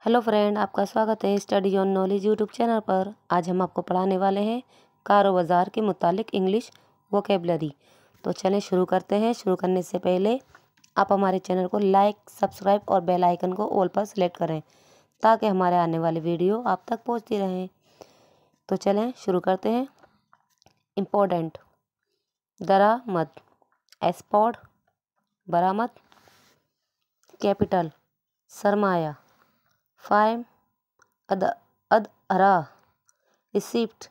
Hello friend, आपका स्वागत है study on knowledge YouTube channel पर। आज हम आपको पढ़ाने वाले हैं कारो बाज़ार के मुतालिक इंग्लिश वोकेबलरी। तो चलें शुरू करते हैं। शुरू करने से पहले आप हमारे चैनल को लाइक, सब्सक्राइब और बेल आइकन को ऑल पर सेलेक्ट करें ताकि हमारे आने वाली वीडियो आप तक पहुंचती रहें। तो चलें शुरू करते हैं। इम्पोर्टेंट: दरामद, एक्सपोर्ट बरामद, कैपिटल सरमाया, फार्म अदअरा, रिसिप्ट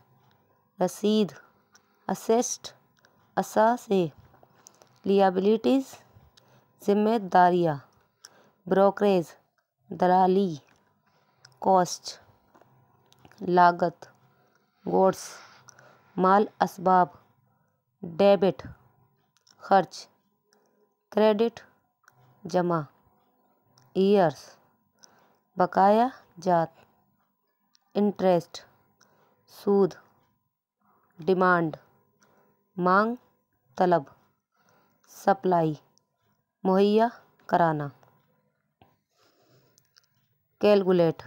रसीद, असेस्ट असासे, लियाबिलिटीज़ जिम्मेदारियाँ, ब्रोकरेज दलाली, कॉस्ट लागत, गोड्स माल असबाब, डेबिट खर्च, क्रेडिट जमा, ईयर्स बकाया जात, इंटरेस्ट सूद, डिमांड मांग तलब, सप्लाई मुहैया कराना, कैलकुलेट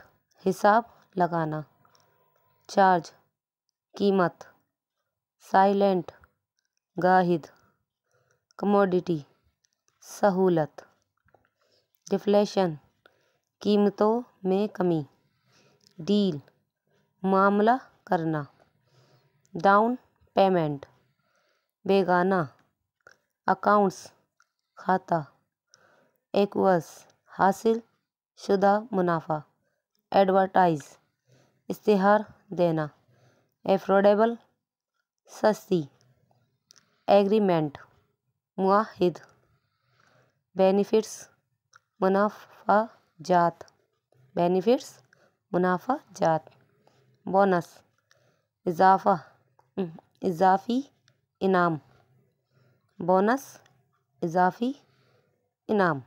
हिसाब लगाना, चार्ज कीमत, साइलेंट गाहिद, कमोडिटी सहूलत, डिफ्लेशन कीमतों में कमी, डील मामला करना, डाउन पेमेंट बेगाना, अकाउंट्स खाता, एक्वस हासिल शुदा मुनाफा, एडवर्टाइज इश्तिहार देना, एफोर्डेबल सस्ती, एग्रीमेंट मुआहिद, बेनिफिट्स मुनाफा जात, बोनस इजाफी इनाम, बोनस इजाफी इनाम।